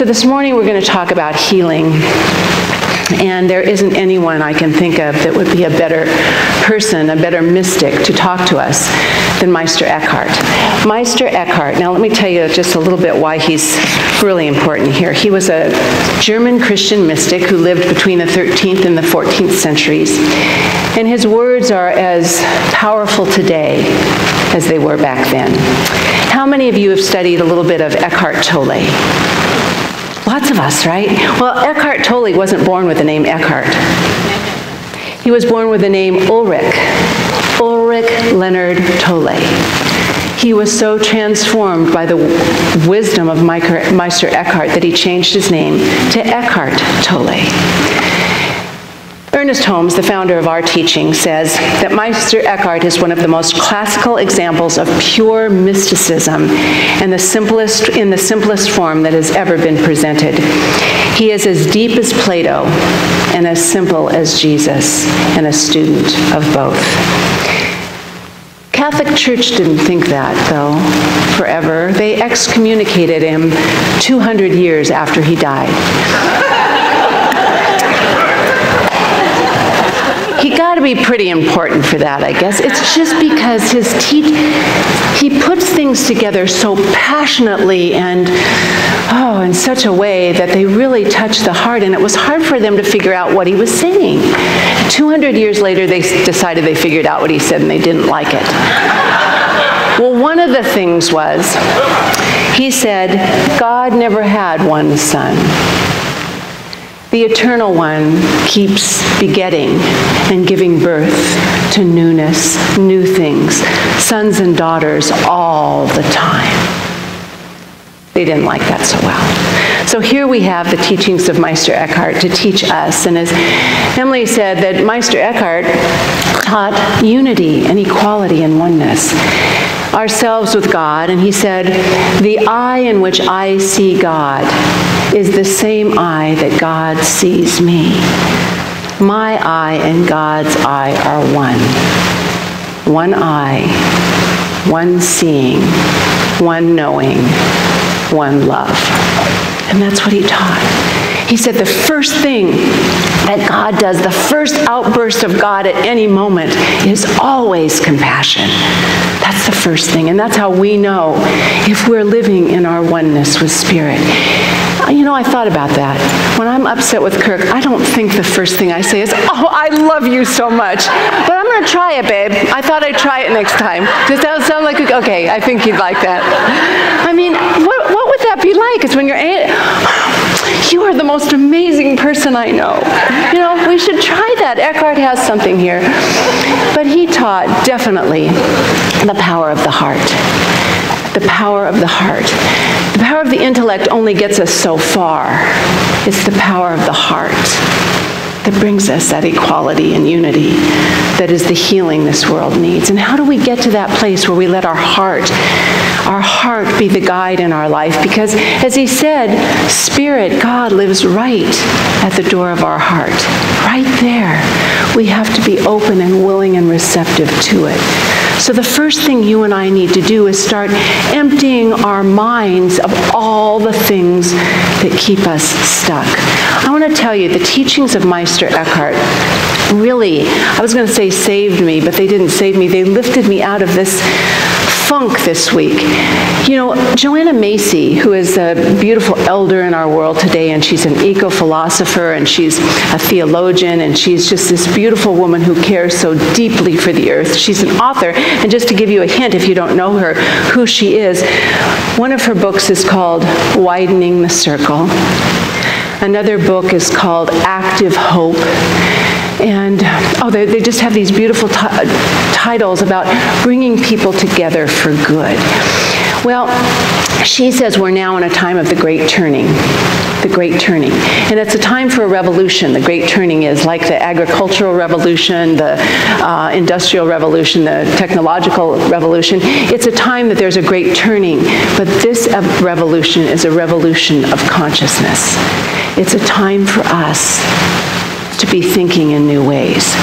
So this morning we're going to talk about healing. And there isn't anyone I can think of that would be a better person, a better mystic to talk to us than Meister Eckhart. Meister Eckhart, now let me tell you just a little bit why he's really important here. He was a German Christian mystic who lived between the 13th and the 14th centuries. And his words are as powerful today as they were back then. How many of you have studied a little bit of Eckhart Tolle? Lots of us, right? Well, Eckhart Tolle wasn't born with the name Eckhart. He was born with the name Ulrich Leonard Tolle. He was so transformed by the wisdom of Meister Eckhart that he changed his name to Eckhart Tolle. Ernest Holmes, the founder of our teaching, says that Meister Eckhart is one of the most classical examples of pure mysticism and in the simplest form that has ever been presented. He is as deep as Plato and as simple as Jesus, and a student of both. Catholic Church didn't think that, though, forever. They excommunicated him 200 years after he died. He got to be pretty important for that, I guess. It's just because he puts things together so passionately and, in such a way that they really touch the heart, and it was hard for them to figure out what he was saying. 200 years later, they decided they figured out what he said, and they didn't like it. Well, one of the things was, he said, God never had one son. The Eternal One keeps begetting and giving birth to newness, new things, sons and daughters all the time. They didn't like that so well. So here we have the teachings of Meister Eckhart to teach us. And as Emily said, that Meister Eckhart taught unity and equality and oneness. Ourselves with God, and he said, the eye in which I see God is the same eye that God sees me. My eye and God's eye are one. One eye, one seeing, one knowing, one love. And that's what he taught. He said the first thing that God does, the first outburst of God at any moment is always compassion. That's the first thing, and that's how we know if we're living in our oneness with Spirit. You know, I thought about that. When I'm upset with Kirk, I don't think the first thing I say is, oh, I love you so much. But I'm going to try it, babe. I thought I'd try it next time. Does that sound like, okay, I think you'd like that. I mean, what would that be like? It's when you are the most amazing person I know. You know, we should try that. Eckhart has something here. But he taught, definitely, the power of the heart. The power of the heart. The power of the intellect only gets us so far. It's the power of the heart that brings us that equality and unity that is the healing this world needs. And how do we get to that place where we let our heart be the guide in our life? Because as he said, Spirit, God, lives right at the door of our heart. Right there. We have to be open and willing and receptive to it. So the first thing you and I need to do is start emptying our minds of all the things that keep us stuck. I want to tell you, the teachings of Meister Eckhart really, I was going to say saved me, but they didn't save me. They lifted me out of this funk this week. You know, Joanna Macy, who is a beautiful elder in our world today, and she's an eco-philosopher, and she's a theologian, and she's just this beautiful woman who cares so deeply for the earth. She's an author, and just to give you a hint, if you don't know her, who she is, one of her books is called Widening the Circle. Another book is called Active Hope. And, they just have these beautiful titles about bringing people together for good. Well, she says we're now in a time of the Great Turning. The Great Turning. And it's a time for a revolution. The Great Turning is like the agricultural revolution, the industrial revolution, the technological revolution. It's a time that there's a great turning. But this revolution is a revolution of consciousness. It's a time for us to be thinking in new ways.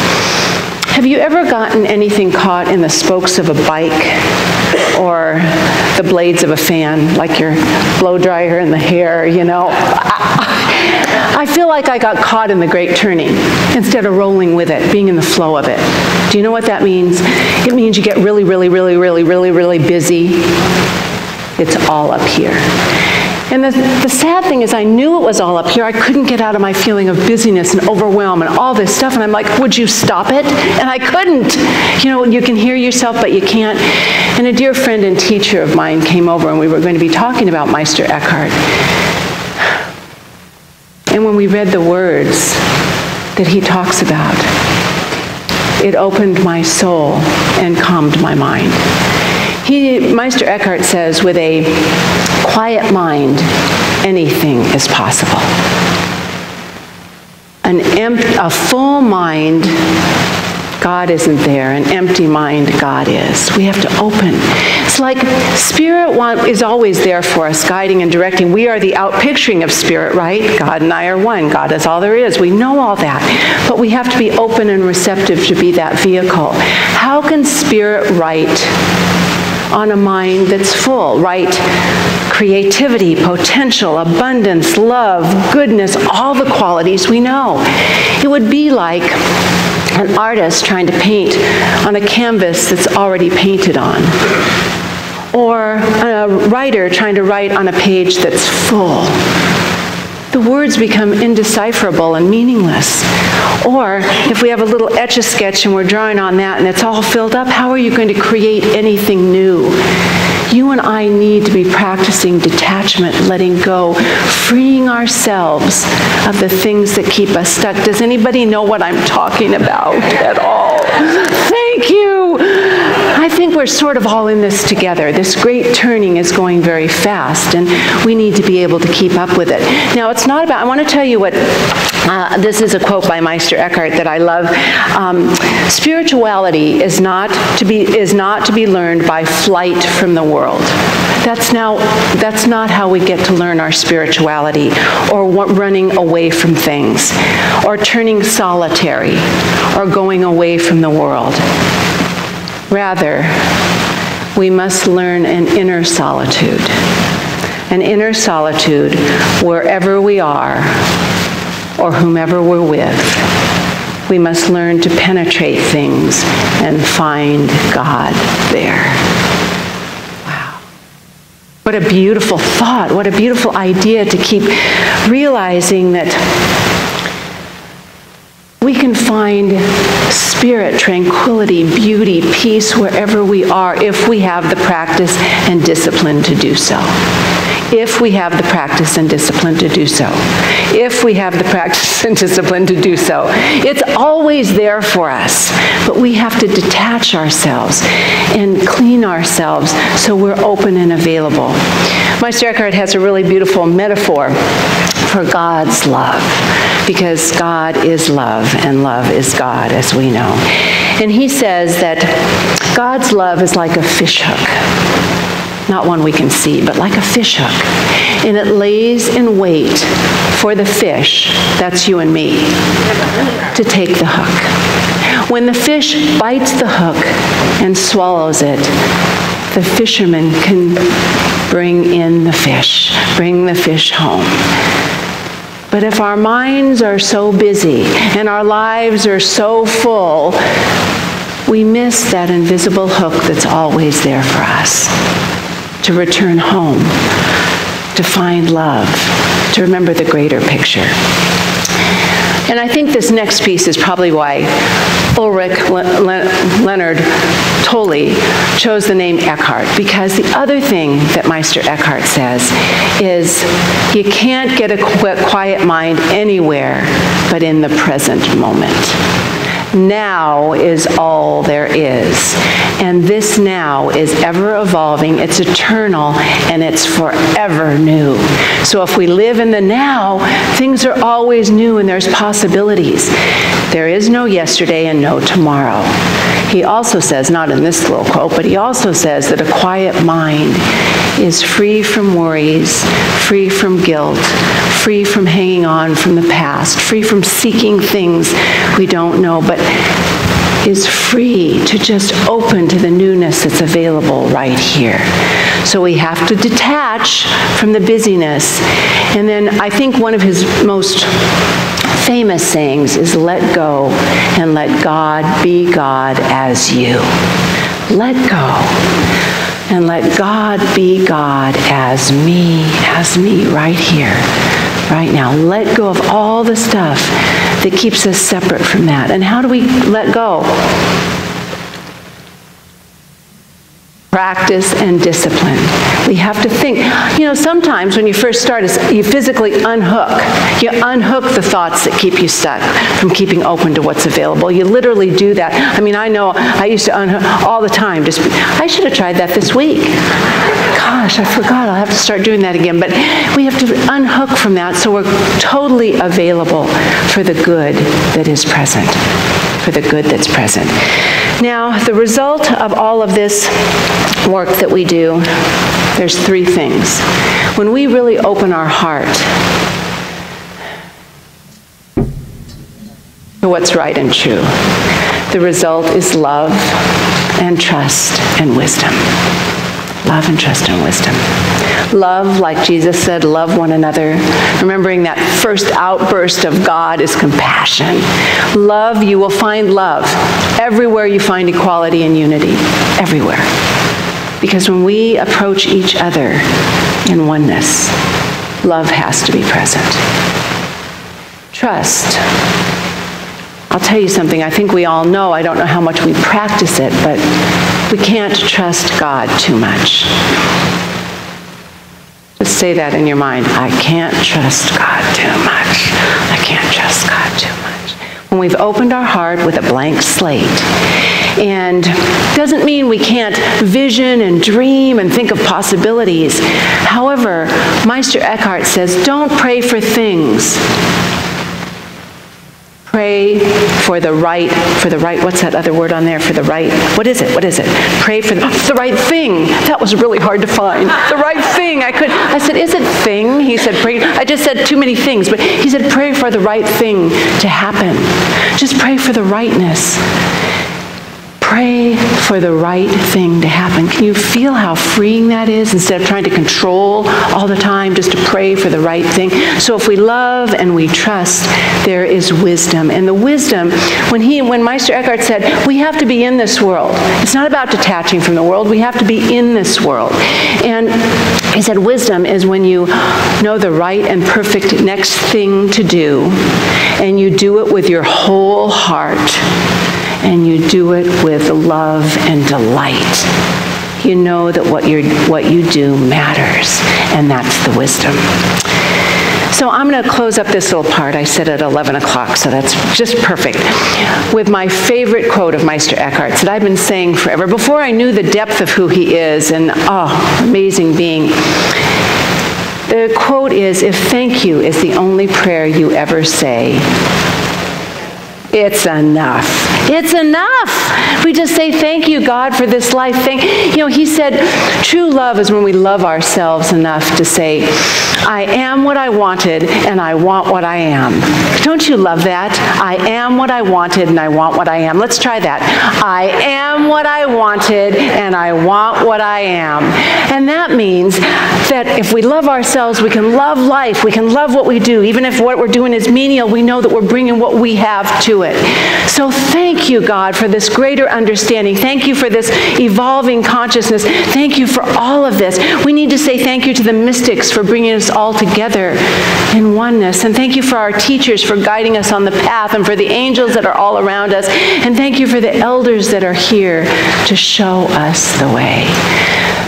Have you ever gotten anything caught in the spokes of a bike or the blades of a fan, like your blow dryer in the hair, you know? I feel like I got caught in the great turning instead of rolling with it, being in the flow of it. Do you know what that means? It means you get really, really, really, really, really, really busy. It's all up here. And the sad thing is I knew it was all up here. I couldn't get out of my feeling of busyness and overwhelm and all this stuff. And I'm like, would you stop it? And I couldn't. You know, you can hear yourself, but you can't. And a dear friend and teacher of mine came over, and we were going to be talking about Meister Eckhart. And when we read the words that he talks about, it opened my soul and calmed my mind. Meister Eckhart says, with a quiet mind, anything is possible. A full mind, God isn't there. An empty mind, God is. We have to open. It's like Spirit is always there for us, guiding and directing. We are the outpicturing of Spirit, right? God and I are one. God is all there is. We know all that. But we have to be open and receptive to be that vehicle. How can Spirit write on a mind that's full, right? Creativity, potential, abundance, love, goodness, all the qualities we know. It would be like an artist trying to paint on a canvas that's already painted on, or a writer trying to write on a page that's full. The words become indecipherable and meaningless. Or if we have a little Etch-a-Sketch and we're drawing on that and it's all filled up, how are you going to create anything new? You and I need to be practicing detachment, letting go, freeing ourselves of the things that keep us stuck. Does anybody know what I'm talking about at all? Thank you. I think we're sort of all in this together. This great turning is going very fast, and we need to be able to keep up with it. Now, it's not about, I want to tell you what, this is a quote by Meister Eckhart that I love. Spirituality is not to be learned by flight from the world. That's not how we get to learn our spirituality, or running away from things, or turning solitary, or going away from the world. Rather, we must learn an inner solitude. An inner solitude wherever we are or whomever we're with. We must learn to penetrate things and find God there. Wow. What a beautiful thought. What a beautiful idea to keep realizing that we can find spirit, tranquility, beauty, peace wherever we are if we have the practice and discipline to do so. If we have the practice and discipline to do so. If we have the practice and discipline to do so. It's always there for us, but we have to detach ourselves and clean ourselves so we're open and available. Meister Eckhart has a really beautiful metaphor for God's love, because God is love and love is God, as we know. And he says that God's love is like a fish hook. Not one we can see, but like a fish hook. And it lays in wait for the fish, that's you and me, to take the hook. When the fish bites the hook and swallows it, the fisherman can bring in the fish, bring the fish home. But if our minds are so busy and our lives are so full, we miss that invisible hook that's always there for us. To return home, to find love, to remember the greater picture. And I think this next piece is probably why Ulrich Leonard Tolle chose the name Eckhart, because the other thing that Meister Eckhart says is you can't get a quiet mind anywhere but in the present moment. Now is all there is. And this now is ever evolving, it's eternal, and it's forever new. So if we live in the now, things are always new and there's possibilities. There is no yesterday and no tomorrow. He also says, not in this little quote, but he also says that a quiet mind is free from worries, free from guilt, free from hanging on from the past, free from seeking things we don't know, but is free to just open to the newness that's available right here. So we have to detach from the busyness. And then I think one of his most famous sayings is, let go and let God be God as you. Let go and let God be God as me right here, right now. Let go of all the stuff that keeps us separate from that. And how do we let go? Practice and discipline. We have to think. You know, sometimes when you first start, you physically unhook. You unhook the thoughts that keep you stuck from keeping open to what's available. You literally do that. I mean, I know I used to unhook all the time. I should have tried that this week. Gosh, I forgot. I'll have to start doing that again. But we have to unhook from that so we're totally available for the good that is present. For the good that's present. Now, the result of all of this work that we do, there's three things. When we really open our heart to what's right and true, the result is love and trust and wisdom. Love and trust and wisdom. Love, like Jesus said, love one another. Remembering that first outburst of God is compassion. Love, you will find love everywhere you find equality and unity. Everywhere. Because when we approach each other in oneness, love has to be present. Trust. I'll tell you something I think we all know. I don't know how much we practice it, but we can't trust God too much. Just say that in your mind. I can't trust God too much. I can't trust God too much. When we've opened our heart with a blank slate, and doesn't mean we can't vision and dream and think of possibilities. However, Meister Eckhart says, don't pray for things. Pray for the right, what's that other word on there? For the right, what is it? Pray for the right thing. That was really hard to find. The right thing. I said, is it thing? He said, pray. I just said too many things, but he said, pray for the right thing to happen. Just pray for the rightness. Pray for the right thing to happen. Can you feel how freeing that is? Instead of trying to control all the time, just to pray for the right thing. So if we love and we trust, there is wisdom. And the wisdom, when Meister Eckhart said, we have to be in this world. It's not about detaching from the world. We have to be in this world. And he said, wisdom is when you know the right and perfect next thing to do, and you do it with your whole heart. And you do it with love and delight. You know that what you do matters, and that's the wisdom. So I'm going to close up this little part. I said at 11 o'clock, so that's just perfect, with my favorite quote of Meister Eckhart's that I've been saying forever, before I knew the depth of who he is, and amazing being. The quote is, if thank you is the only prayer you ever say, it's enough. It's enough. We just say, thank you, God, for this life. He said, true love is when we love ourselves enough to say, I am what I wanted, and I want what I am. Don't you love that? I am what I wanted, and I want what I am. Let's try that. I am what I wanted, and I want what I am. And that means that if we love ourselves, we can love life. We can love what we do. Even if what we're doing is menial, we know that we're bringing what we have to it. So thank you, God, for this greater understanding. Thank you for this evolving consciousness. Thank you for all of this. We need to say thank you to the mystics for bringing us all together in oneness. And thank you for our teachers for guiding us on the path, and for the angels that are all around us. And thank you for the elders that are here to show us the way.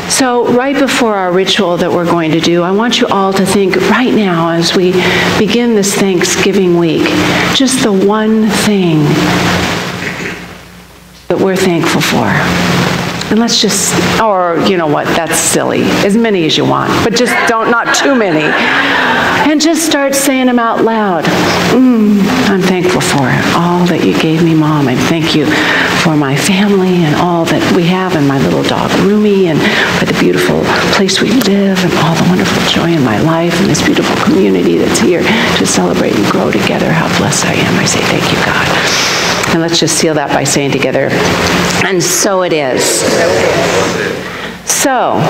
So right before our ritual that we're going to do, I want you all to think right now as we begin this Thanksgiving week, just the one thing that we're thankful for. And let's just, or you know what, that's silly. As many as you want, but just not too many. And just start saying them out loud. I'm thankful for all that you gave me, Mom. And thank you for my family and all that we have, and my little dog, Rumi, and for the beautiful place we live, and all the wonderful joy in my life, and this beautiful community that's here to celebrate and grow together. How blessed I am. I say thank you, God. And let's just seal that by saying together, and so it is. So,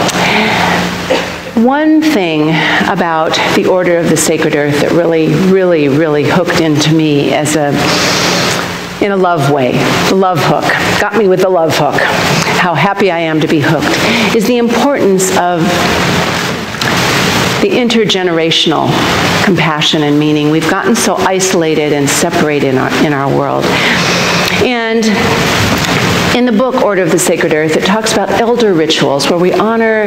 one thing about the Order of the Sacred Earth that really hooked into me in a love way, the love hook, got me with the love hook, how happy I am to be hooked, is the importance of the intergenerational compassion and meaning. We've gotten so isolated and separated in our world. And in the book, Order of the Sacred Earth, it talks about elder rituals where we honor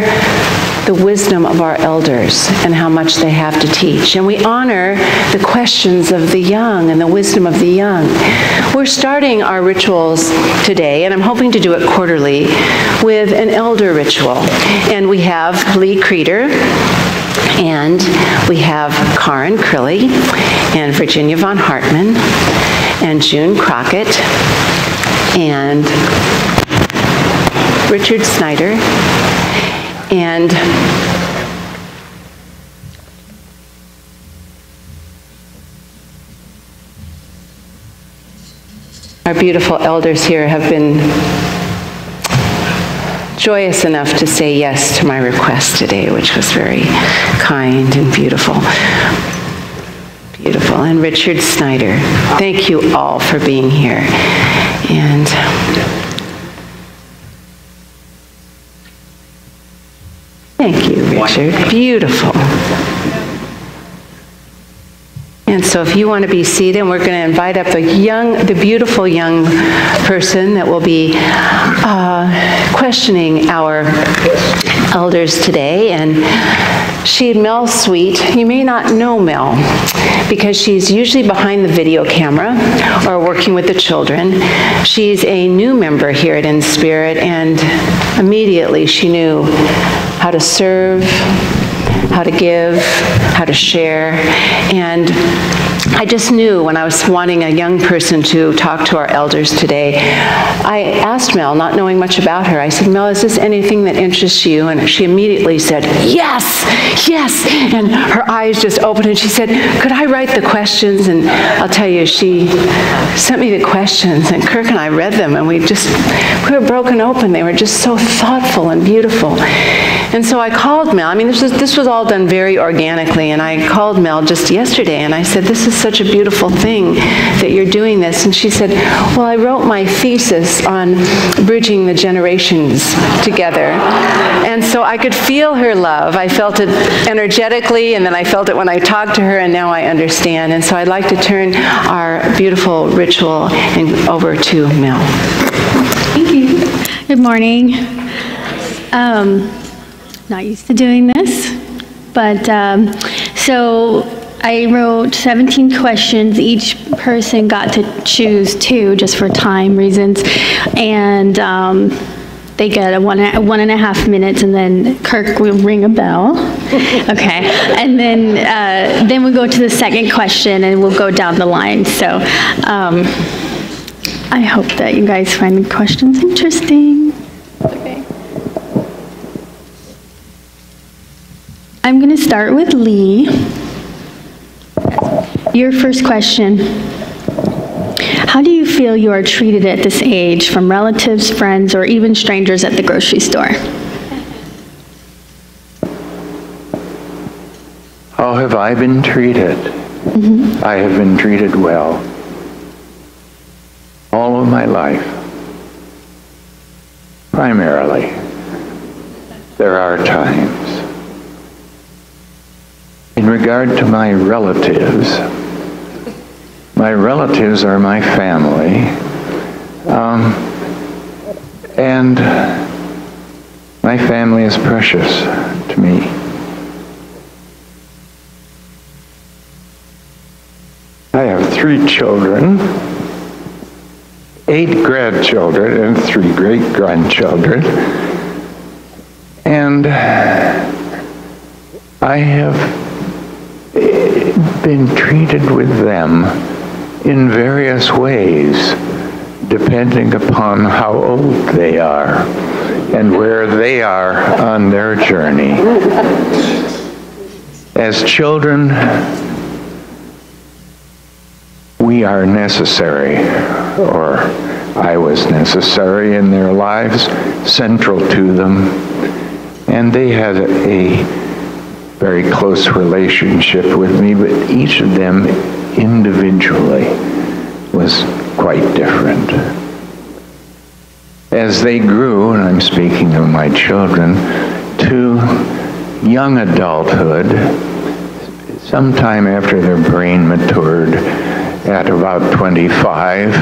the wisdom of our elders and how much they have to teach. And we honor the questions of the young and the wisdom of the young. We're starting our rituals today, and I'm hoping to do it quarterly, with an elder ritual. And we have Lee Creeder, and we have Karen Crilly, and Virginia von Hartman, and June Crockett, and Richard Snyder, and our beautiful elders here have been joyous enough to say yes to my request today, which was very kind and beautiful. Beautiful. And Richard Snyder, thank you all for being here. And thank you, Richard. Beautiful. And so if you want to be seated, we're going to invite up the beautiful young person that will be questioning our elders today. And Mel Sweet, you may not know Mel because she's usually behind the video camera or working with the children. She's a new member here at InSpirit, and immediately she knew how to serve, how to give, how to share. And I just knew when I was wanting a young person to talk to our elders today, I asked Mel, not knowing much about her, I said, Mel, is this anything that interests you? And she immediately said, yes, yes. And her eyes just opened and she said, could I write the questions? And I'll tell you, she sent me the questions, and Kirk and I read them, and we were broken open. They were just so thoughtful and beautiful. And so I called Mel. I mean, this was all done very organically, and I called Mel just yesterday, and I said, this is such a beautiful thing that you're doing this. And she said, well, I wrote my thesis on bridging the generations together. And so I could feel her love. I felt it energetically, and then I felt it when I talked to her, and now I understand. And so I'd like to turn our beautiful ritual over to Mel. Thank you. Good morning. Not used to doing this, but so I wrote 17 questions. Each person got to choose 2 just for time reasons, and they get a 1.5 minutes, and then Kirk will ring a bell. Okay, and then we go to the second question, and we'll go down the line. So I hope that you guys find the questions interesting. Okay. I'm going to start with Lee. Your first question. How do you feel you are treated at this age from relatives, friends, or even strangers at the grocery store? How have I been treated? Mm-hmm. I have been treated well. All of my life. Primarily. There are times. In regard to my relatives are my family, and my family is precious to me. I have 3 children, 8 grandchildren, and 3 great-grandchildren, and I have been treated with them in various ways, depending upon how old they are and where they are on their journey. As children, we are necessary. or I was necessary in their lives, central to them. And they had a very close relationship with me, but each of them individually was quite different. As they grew, and I'm speaking of my children, to young adulthood, sometime after their brain matured at about 25,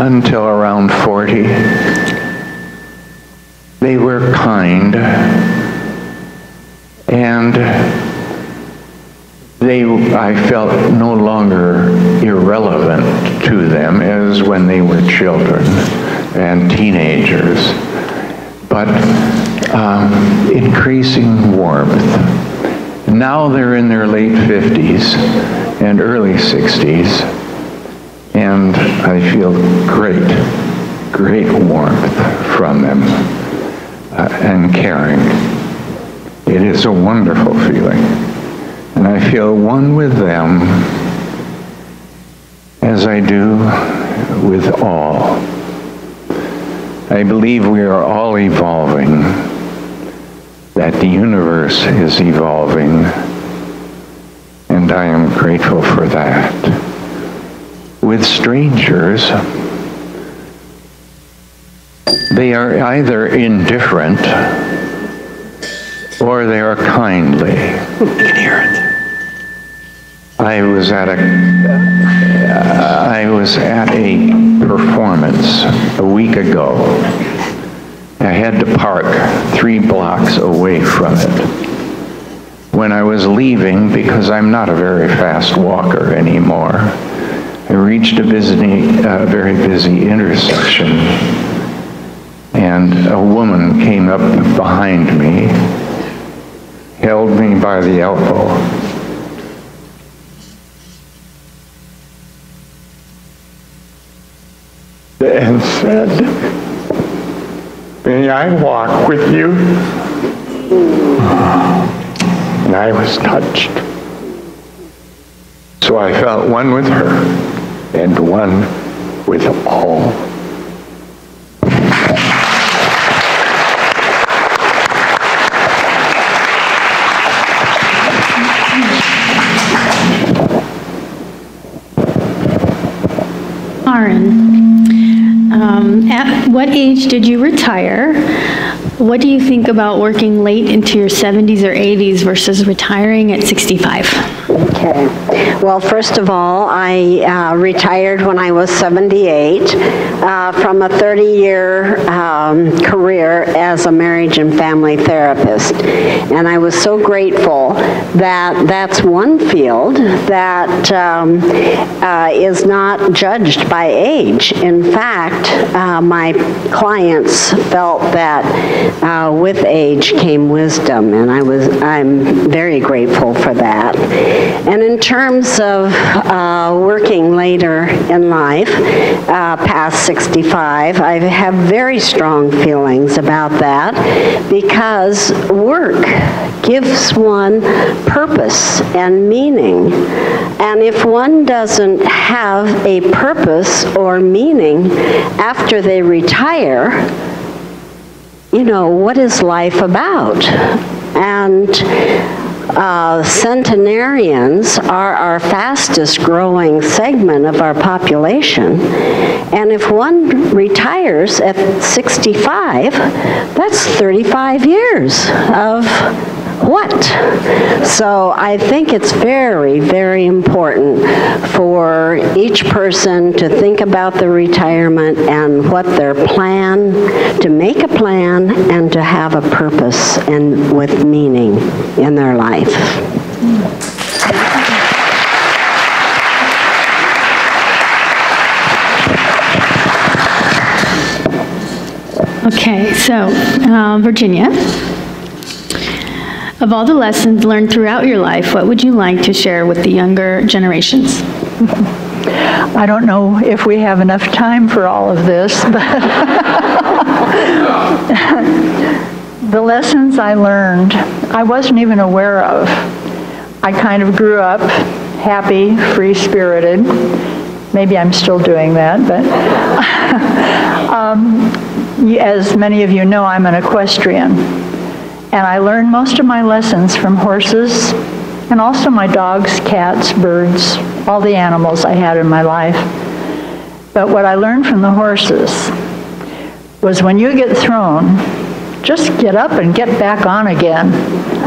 until around 40, they were kind, and I felt no longer irrelevant to them as when they were children and teenagers, but increasing warmth. Now they're in their late 50s and early 60s, and I feel great warmth from them and caring. It is a wonderful feeling, and I feel one with them as I do with all. I believe we are all evolving, that the universe is evolving, and I am grateful for that. With strangers, they are either indifferent or they are kindly. You can hear it. I was at a performance a week ago. I had to park 3 blocks away from it. When I was leaving, because I'm not a very fast walker anymore, I reached a very busy intersection, and a woman came up behind me, held me by the elbow, and said, "May I walk with you?" And I was touched. So I felt one with her and one with all. At what age did you retire? What do you think about working late into your 70s or 80s versus retiring at 65? Okay. Well, first of all, I retired when I was 78 from a 30-year career as a marriage and family therapist. And I was so grateful that that's one field that is not judged by age. In fact, my clients felt that with age came wisdom, and I'm very grateful for that. And in terms of working later in life, past 65, I have very strong feelings about that, because work gives one purpose and meaning. And if one doesn't have a purpose or meaning after they retire, you know, what is life about? And centenarians are our fastest growing segment of our population. And if one retires at 65, that's 35 years of what? So I think it's very, very important for each person to think about the retirement and what their plan, to make a plan and to have a purpose and with meaning in their life. Okay, so Virginia, of all the lessons learned throughout your life, what would you like to share with the younger generations? I don't know if we have enough time for all of this, but the lessons I learned, I wasn't even aware of. I kind of grew up happy, free-spirited, Maybe I'm still doing that, but as many of you know, I'm an equestrian. And I learned most of my lessons from horses, and also my dogs, cats, birds, all the animals I had in my life. But what I learned from the horses was when you get thrown, just get up and get back on again,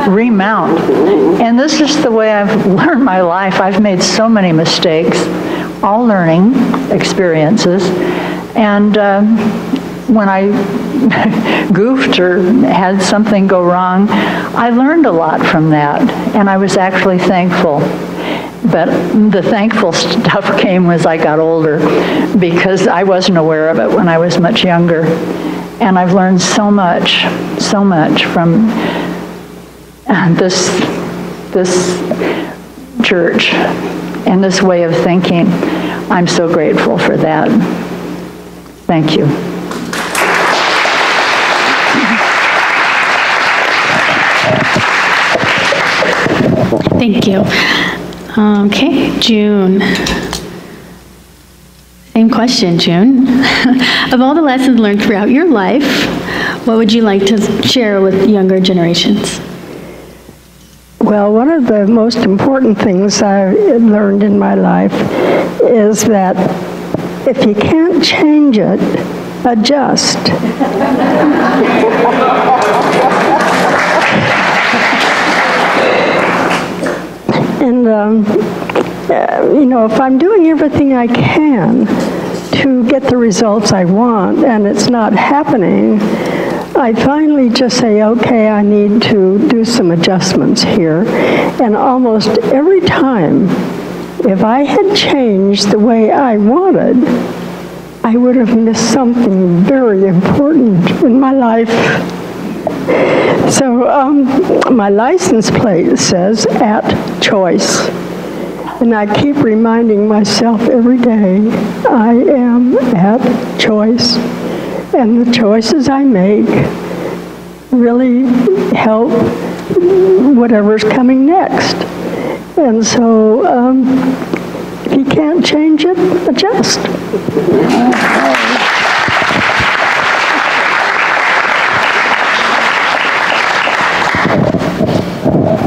remount. And this is the way I've learned my life. I've made so many mistakes, all learning experiences. And when I goofed or had something go wrong, I learned a lot from that, and I was actually thankful. But the thankful stuff came as I got older, because I wasn't aware of it when I was much younger. And I've learned so much from this church and this way of thinking. I'm so grateful for that. Thank you. Thank you. Okay, June. Same question, June. Of all the lessons learned throughout your life, what would you like to share with younger generations? Well, one of the most important things I learned in my life is that if you can't change it, adjust. And, you know, if I'm doing everything I can to get the results I want and it's not happening, I finally just say, okay, I need to do some adjustments here. And almost every time, if I had changed the way I wanted, I would have missed something very important in my life. So my license plate says "at choice." And I keep reminding myself every day, I am at choice. And the choices I make really help whatever's coming next. And so if you can't change it, adjust.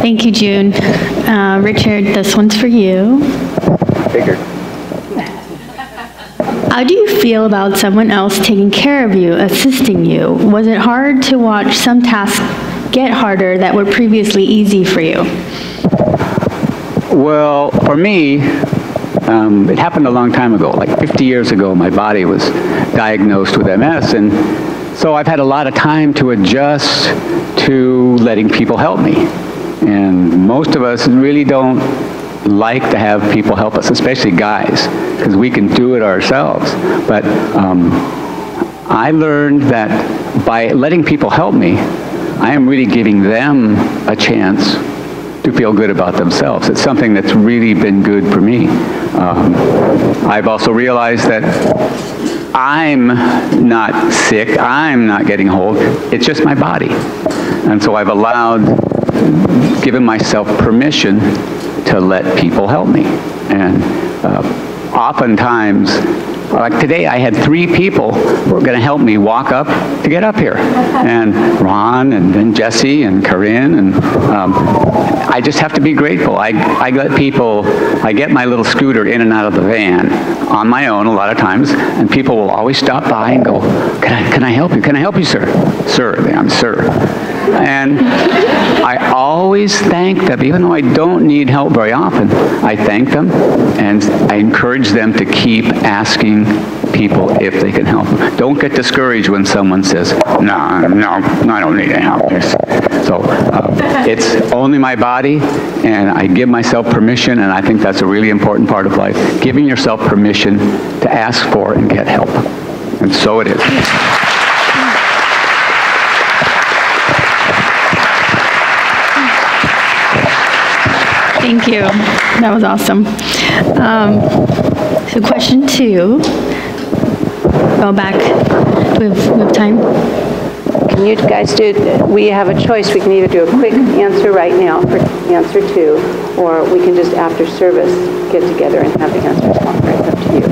Thank you, June. Richard, this one's for you. Figured. How do you feel about someone else taking care of you, assisting you? Was it hard to watch some tasks get harder that were previously easy for you? Well, for me, it happened a long time ago. Like 50 years ago, my body was diagnosed with MS, and so I've had a lot of time to adjust to letting people help me. And most of us really don't like to have people help us, especially guys, because we can do it ourselves. But I learned that by letting people help me, I am really giving them a chance to feel good about themselves. It's something that's really been good for me. I've also realized that I'm not sick, I'm not getting old, it's just my body. And so I've given myself permission to let people help me. And oftentimes, like today, I had 3 people who were going to help me walk up to get up here. And Ron, and then Jesse, and Corinne, and I just have to be grateful. I let people, I get my little scooter in and out of the van on my own a lot of times, and people will always stop by and go, can I help you? Can I help you, sir? Sir, I'm sir. And I always thank them, even though I don't need help very often. I thank them, and I encourage them to keep asking people if they can help them. Don't get discouraged when someone says, no, I don't need any help. So it's only my body, and I give myself permission, and I think that's a really important part of life, giving yourself permission to ask for and get help. And so it is. Thank you. That was awesome. So question 2. Go back. Do we have time? Can you guys we have a choice. We can either do a quick answer right now for answer 2, or we can just after service get together and have the answers. It's up to you.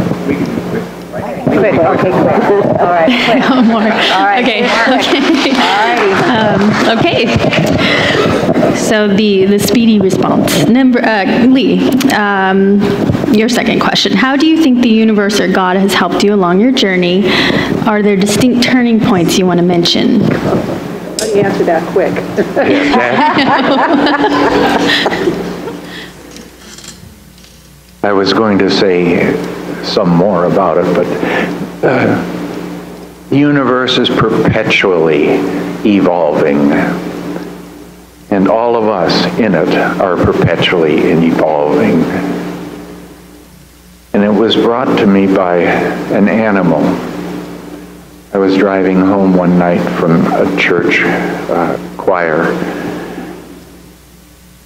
quick. Okay, quick. All right, quick. One more. All right. Okay. All righty. Okay. So the speedy response. Lee, your second question. How do you think the universe or God has helped you along your journey? Are there distinct turning points you want to mention? How do you answer that quick? I was going to say some more about it, but the universe is perpetually evolving, and all of us in it are perpetually evolving. And it was brought to me by an animal. I was driving home one night from a church choir,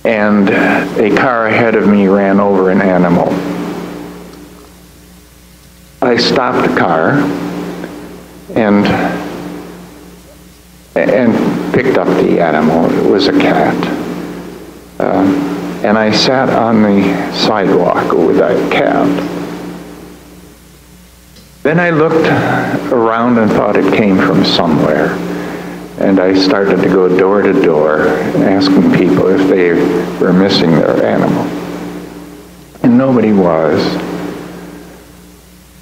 and a car ahead of me ran over an animal. I stopped the car and picked up the animal. It was a cat. And I sat on the sidewalk with that cat. Then I looked around and thought it came from somewhere. And I started to go door to door asking people if they were missing their animal. And nobody was.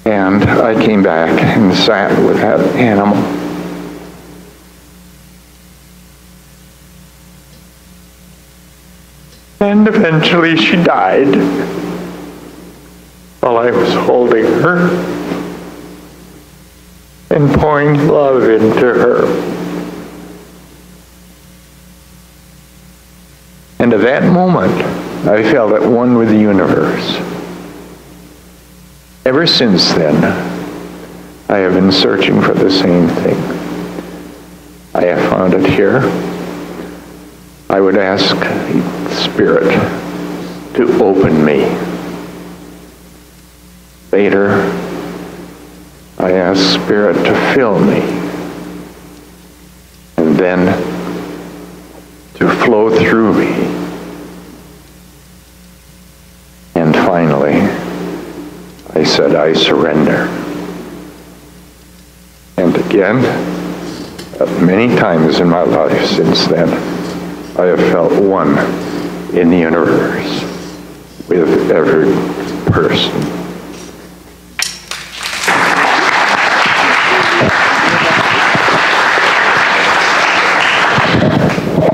And I came back and sat with that animal. And eventually she died while I was holding her and pouring love into her. And at that moment, I felt at one with the universe. Ever since then, I have been searching for the same thing. I have found it here. I would ask Spirit to open me. Later, I ask Spirit to fill me. And then to flow through me. And finally, I said, I surrender. And again, many times in my life since then, I have felt one in the universe with every person.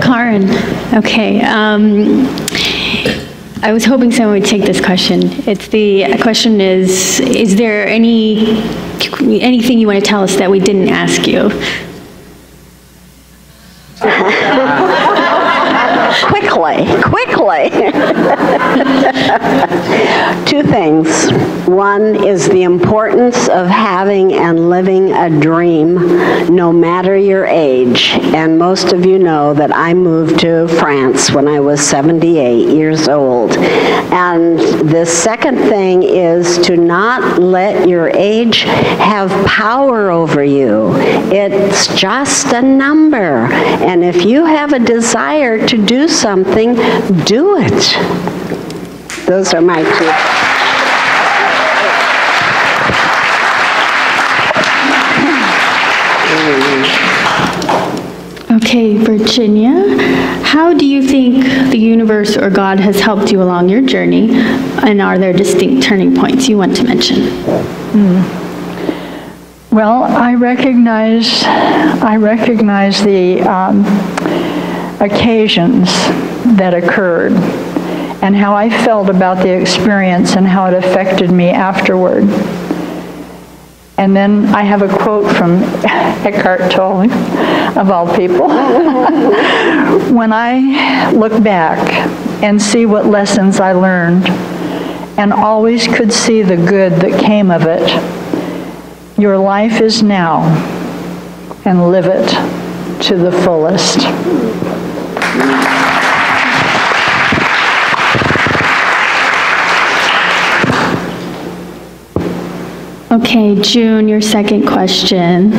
Karen, okay. I was hoping someone would take this question. The question is there anything you want to tell us that we didn't ask you? Quickly. Two things. One is the importance of having and living a dream no matter your age. And most of you know that I moved to France when I was 78 years old. And the second thing is to not let your age have power over you. It's just a number. And if you have a desire to do something, do it. Those are my two. Okay, Virginia, how do you think the universe or God has helped you along your journey, and are there distinct turning points you want to mention? Well, I recognize the occasions that occurred and how I felt about the experience and how it affected me afterward. And then I have a quote from Eckhart Tolle, of all people. When I look back and see what lessons I learned and always could see the good that came of it, your life is now, and live it to the fullest. Okay, June, your second question.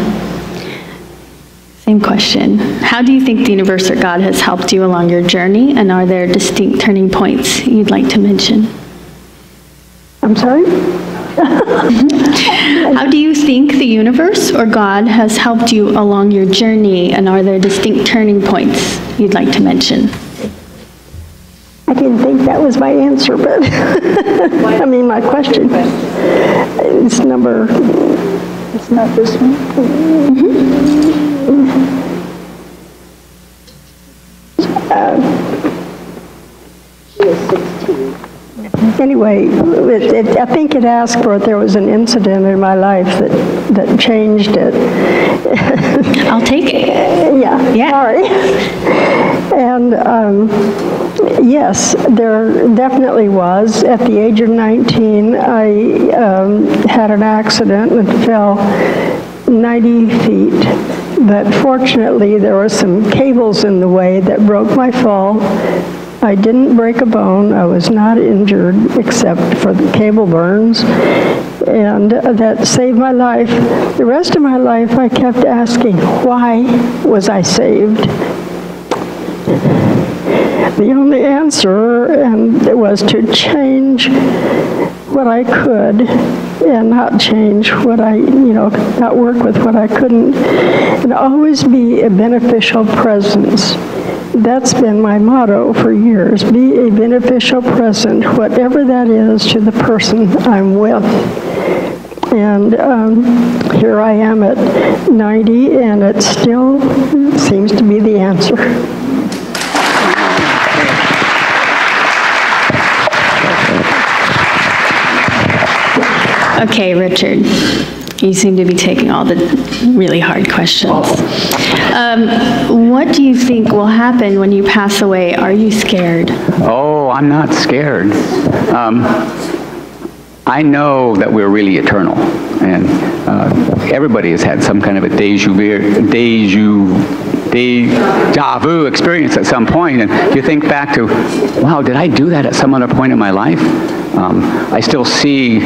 Same question. How do you think the universe or God has helped you along your journey, and are there distinct turning points you'd like to mention? I'm sorry? How do you think the universe or God has helped you along your journey, and are there distinct turning points you'd like to mention? I didn't think that was my answer, but I mean my question. It's number. It's not this one? She was 16. Anyway, I think it asked for if there was an incident in my life that changed it. I'll take it. Yeah. Sorry. And yes, there definitely was. At the age of 19, I had an accident and fell 90 feet. But fortunately, there were some cables in the way that broke my fall. I didn't break a bone. I was not injured except for the cable burns, and that saved my life. The rest of my life, I kept asking, why was I saved? The only answer was to change what I could and not change what not work with what I couldn't, and always be a beneficial presence. That's been my motto for years. Be a beneficial present, whatever that is, to the person I'm with. And here I am at 90, and it still seems to be the answer. Okay, Richard, you seem to be taking all the really hard questions. What do you think will happen when you pass away? Are you scared? Oh, I'm not scared. I know that we're really eternal, and everybody has had some kind of a deja vu experience at some point, and you think back to, wow, did I do that at some other point in my life? I still see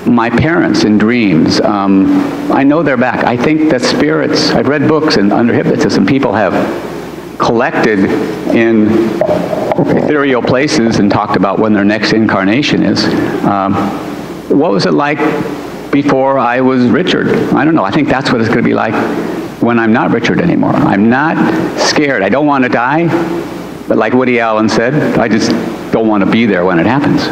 my parents in dreams. I know they're back. I think that spirits, I've read books and under hypnotism, people have collected in ethereal places and talked about when their next incarnation is. What was it like before I was Richard? I don't know. I think that's what it's going to be like when I'm not Richard anymore. I'm not scared. I don't want to die, but like Woody Allen said, I just don't want to be there when it happens.